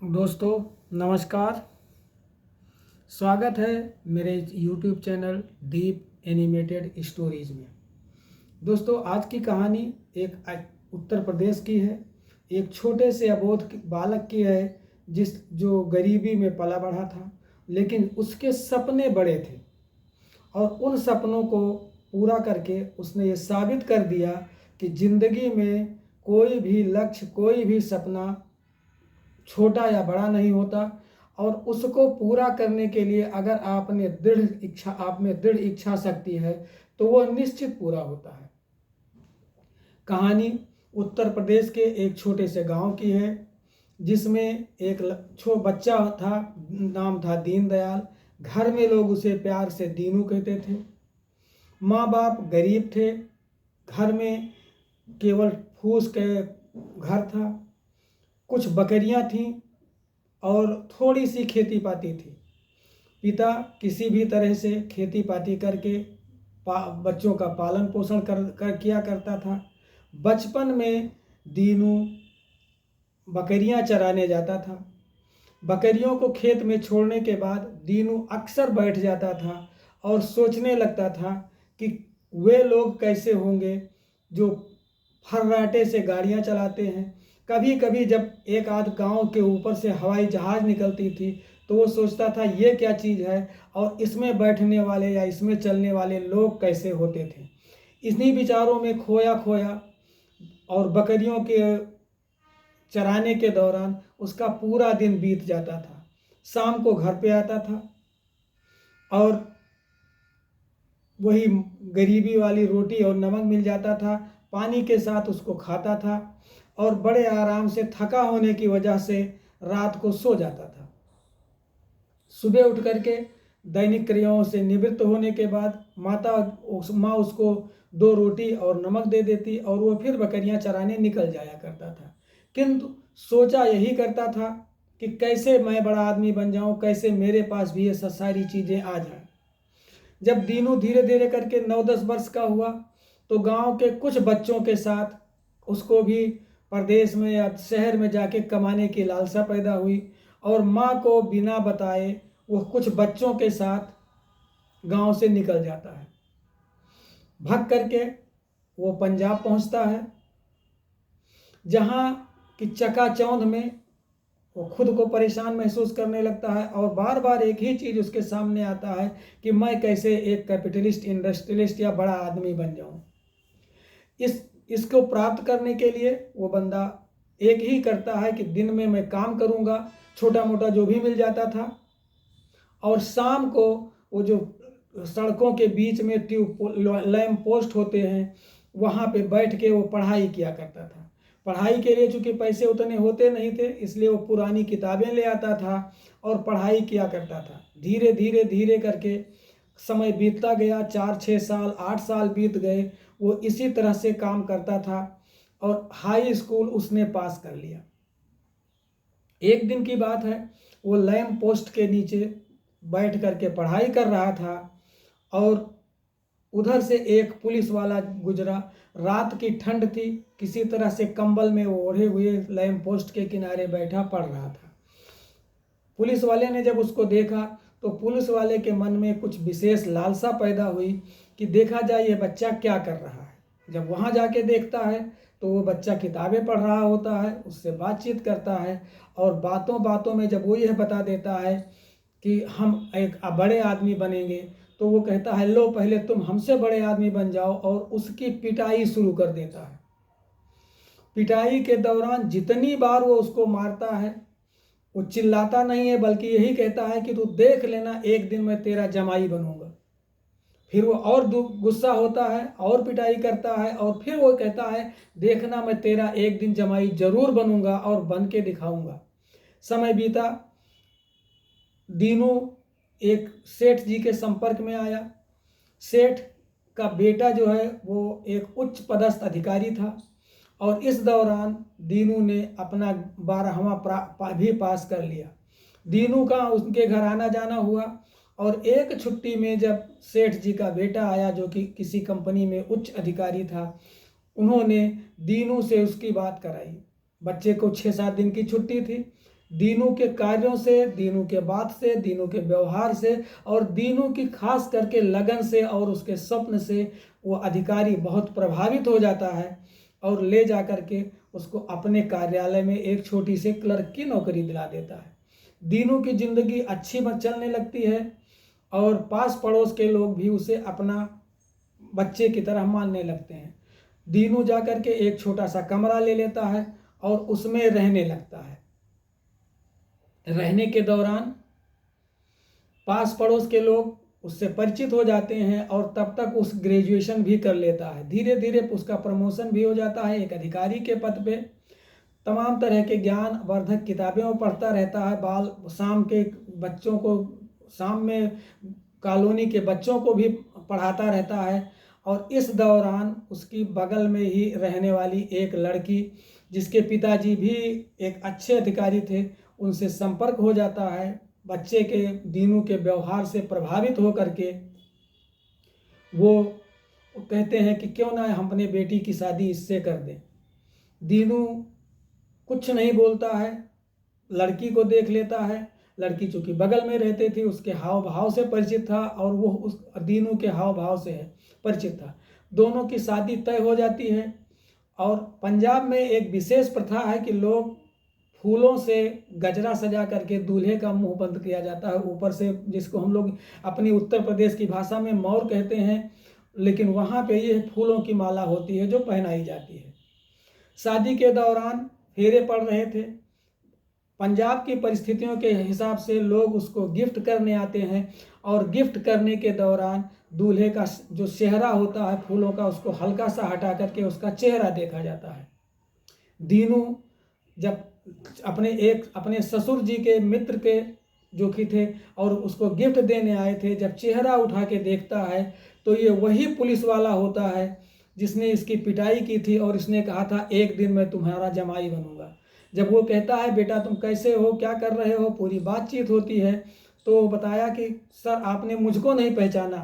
दोस्तों नमस्कार। स्वागत है मेरे YouTube channel deep animated stories में। दोस्तों आज की कहानी एक उत्तर प्रदेश की है। एक छोटे से अबोध बालक की है जो गरीबी में पला बढ़ा था, लेकिन उसके सपने बड़े थे और उन सपनों को पूरा करके उसने ये साबित कर दिया कि ज़िंदगी में कोई भी लक्ष्य, कोई भी सपना छोटा या बड़ा नहीं होता और उसको पूरा करने के लिए अगर आप में दृढ़ इच्छा शक्ति है तो वह निश्चित पूरा होता है। कहानी उत्तर प्रदेश के एक छोटे से गांव की है जिसमें एक बच्चा था, नाम था दीनदयाल। घर में लोग उसे प्यार से दीनू कहते थे। माँ बाप गरीब थे, घर में केवल फूस के घर था, कुछ बकरियां थीं और थोड़ी सी खेती पाती थी। पिता किसी भी तरह से खेती पाती करके बच्चों का पालन पोषण कर किया करता था। बचपन में दीनू बकरियां चराने जाता था। बकरियों को खेत में छोड़ने के बाद दीनू अक्सर बैठ जाता था और सोचने लगता था कि वे लोग कैसे होंगे जो फर्राटे से गाड़ियां चलाते हैं। कभी कभी जब एक आध गांव के ऊपर से हवाई जहाज़ निकलती थी तो वो सोचता था ये क्या चीज़ है और इसमें बैठने वाले या इसमें चलने वाले लोग कैसे होते थे। इन्हीं विचारों में खोया खोया और बकरियों के चराने के दौरान उसका पूरा दिन बीत जाता था। शाम को घर पे आता था और वही गरीबी वाली रोटी और नमक मिल जाता था, पानी के साथ उसको खाता था और बड़े आराम से थका होने की वजह से रात को सो जाता था। सुबह उठ करके दैनिक क्रियाओं से निवृत्त होने के बाद माँ उसको 2 रोटी और नमक दे देती और वो फिर बकरियां चराने निकल जाया करता था। किंतु सोचा यही करता था कि कैसे मैं बड़ा आदमी बन जाऊं, कैसे मेरे पास भी ये सारी चीज़ें आ जाएं। जब दीनू धीरे धीरे करके 9-10 वर्ष का हुआ तो गांव के कुछ बच्चों के साथ उसको भी प्रदेश में या शहर में जाके कमाने की लालसा पैदा हुई और माँ को बिना बताए वो कुछ बच्चों के साथ गांव से निकल जाता है। भाग करके वो पंजाब पहुंचता है, जहां कि चकाचौंध में वो खुद को परेशान महसूस करने लगता है और बार बार एक ही चीज़ उसके सामने आता है कि मैं कैसे एक कैपिटलिस्ट, इंडस्ट्रियलिस्ट या बड़ा आदमी बन जाऊं। इसको प्राप्त करने के लिए वो बंदा एक ही करता है कि दिन में मैं काम करूंगा, छोटा मोटा जो भी मिल जाता था, और शाम को वो जो सड़कों के बीच में लैंप पोस्ट होते हैं वहाँ पे बैठ के वो पढ़ाई किया करता था। पढ़ाई के लिए चूँकि पैसे उतने होते नहीं थे इसलिए वो पुरानी किताबें ले आता था और पढ़ाई किया करता था। धीरे धीरे धीरे करके समय बीतता गया, 4-6 साल 8 साल बीत गए। वो इसी तरह से काम करता था और हाई स्कूल उसने पास कर लिया। एक दिन की बात है, वो लैंप पोस्ट के नीचे बैठ करके पढ़ाई कर रहा था और उधर से एक पुलिस वाला गुजरा। रात की ठंड थी, किसी तरह से कंबल में वो ओढ़े हुए लैंप पोस्ट के किनारे बैठा पढ़ रहा था। पुलिस वाले ने जब उसको देखा तो पुलिस वाले के मन में कुछ विशेष लालसा पैदा हुई कि देखा जाए ये बच्चा क्या कर रहा है। जब वहाँ जाके देखता है तो वो बच्चा किताबें पढ़ रहा होता है, उससे बातचीत करता है और बातों बातों में जब वो यह बता देता है कि हम एक बड़े आदमी बनेंगे तो वो कहता है लो पहले तुम हमसे बड़े आदमी बन जाओ, और उसकी पिटाई शुरू कर देता है। पिटाई के दौरान जितनी बार वो उसको मारता है वो चिल्लाता नहीं है बल्कि यही कहता है कि तू देख लेना एक दिन मैं तेरा जमाई बनूंगा। फिर वो और गुस्सा होता है और पिटाई करता है और फिर वो कहता है देखना मैं तेरा एक दिन जमाई जरूर बनूंगा और बन के दिखाऊंगा। समय बीता, दीनू एक सेठ जी के संपर्क में आया। सेठ का बेटा जो है वो एक उच्च पदस्थ अधिकारी था और इस दौरान दीनू ने अपना 12वां भी पास कर लिया। दीनू का उनके घर आना जाना हुआ और एक छुट्टी में जब सेठ जी का बेटा आया जो कि किसी कंपनी में उच्च अधिकारी था, उन्होंने दीनू से उसकी बात कराई। बच्चे को 6-7 दिन की छुट्टी थी। दीनू के कार्यों से, दीनू के बात से, दीनू के व्यवहार से और दीनू की खास करके लगन से और उसके स्वप्न से वो अधिकारी बहुत प्रभावित हो जाता है और ले जा कर के उसको अपने कार्यालय में एक छोटी सी क्लर्क की नौकरी दिला देता है। दीनू की ज़िंदगी अच्छी चलने लगती है और पास पड़ोस के लोग भी उसे अपना बच्चे की तरह मानने लगते हैं। दीनू जा कर के एक छोटा सा कमरा ले लेता है और उसमें रहने लगता है। रहने के दौरान पास पड़ोस के लोग उससे परिचित हो जाते हैं और तब तक उस ग्रेजुएशन भी कर लेता है। धीरे धीरे उसका प्रमोशन भी हो जाता है एक अधिकारी के पद पे। तमाम तरह के ज्ञान वर्धक किताबें वो पढ़ता रहता है। शाम के बच्चों को, शाम में कॉलोनी के बच्चों को भी पढ़ाता रहता है। और इस दौरान उसकी बगल में ही रहने वाली एक लड़की, जिसके पिताजी भी एक अच्छे अधिकारी थे, उनसे संपर्क हो जाता है। बच्चे के, दीनू के व्यवहार से प्रभावित हो करके वो कहते हैं कि क्यों ना हम अपने बेटी की शादी इससे कर दें। दीनू कुछ नहीं बोलता है, लड़की को देख लेता है। लड़की चूँकि बगल में रहती थी, उसके हाव भाव से परिचित था और वो उस दीनू के हाव भाव से परिचित था। दोनों की शादी तय हो जाती है। और पंजाब में एक विशेष प्रथा है कि लोग फूलों से गजरा सजा करके दूल्हे का मुंह बंद किया जाता है ऊपर से, जिसको हम लोग अपनी उत्तर प्रदेश की भाषा में मौर कहते हैं, लेकिन वहाँ पे ये फूलों की माला होती है जो पहनाई जाती है। शादी के दौरान फेरे पड़ रहे थे। पंजाब की परिस्थितियों के हिसाब से लोग उसको गिफ्ट करने आते हैं और गिफ्ट करने के दौरान दूल्हे का जो चेहरा होता है फूलों का, उसको हल्का सा हटा करके उसका चेहरा देखा जाता है। दीनू जब अपने ससुर जी के मित्र के जो कि थे और उसको गिफ्ट देने आए थे, जब चेहरा उठा के देखता है तो ये वही पुलिस वाला होता है जिसने इसकी पिटाई की थी और इसने कहा था एक दिन मैं तुम्हारा जमाई बनूंगा। जब वो कहता है बेटा तुम कैसे हो, क्या कर रहे हो, पूरी बातचीत होती है तो बताया कि सर आपने मुझको नहीं पहचाना।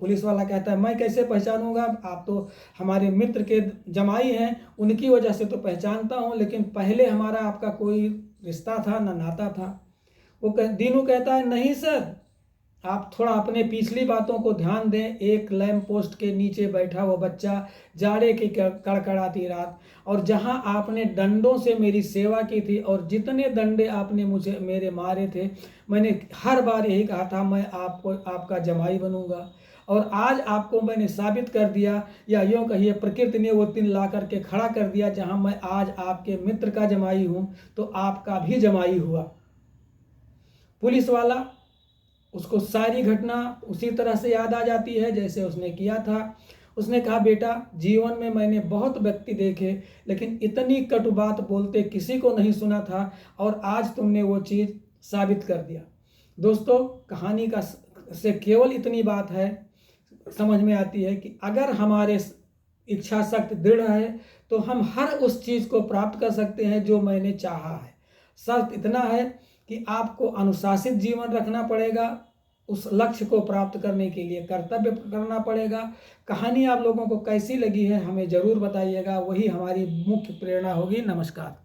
पुलिस वाला कहता है मैं कैसे पहचानूंगा, आप तो हमारे मित्र के जमाई हैं, उनकी वजह से तो पहचानता हूं, लेकिन पहले हमारा आपका कोई रिश्ता था ना नाता था। दीनू कहता है नहीं सर, आप थोड़ा अपने पिछली बातों को ध्यान दें। एक लैंप पोस्ट के नीचे बैठा वो बच्चा, जाड़े की कड़कड़ाती रात, और जहां आपने डंडों से मेरी सेवा की थी और जितने डंडे आपने मेरे मारे थे, मैंने हर बार यही कहा था मैं आपका जमाई बनूंगा। और आज आपको मैंने साबित कर दिया, या यूँ कहिए प्रकृति ने वो दिन ला करके खड़ा कर दिया जहाँ मैं आज आपके मित्र का जमाई हूँ तो आपका भी जमाई हुआ। पुलिस वाला, उसको सारी घटना उसी तरह से याद आ जाती है जैसे उसने किया था। उसने कहा बेटा जीवन में मैंने बहुत व्यक्ति देखे, लेकिन इतनी कटु बात बोलते किसी को नहीं सुना था, और आज तुमने वो चीज़ साबित कर दिया। दोस्तों, कहानी का से केवल इतनी बात है समझ में आती है कि अगर हमारे इच्छा शक्ति दृढ़ है तो हम हर उस चीज़ को प्राप्त कर सकते हैं जो मैंने चाहा है। शर्त इतना है कि आपको अनुशासित जीवन रखना पड़ेगा, उस लक्ष्य को प्राप्त करने के लिए कर्तव्य करना पड़ेगा। कहानी आप लोगों को कैसी लगी है हमें ज़रूर बताइएगा, वही हमारी मुख्य प्रेरणा होगी। नमस्कार।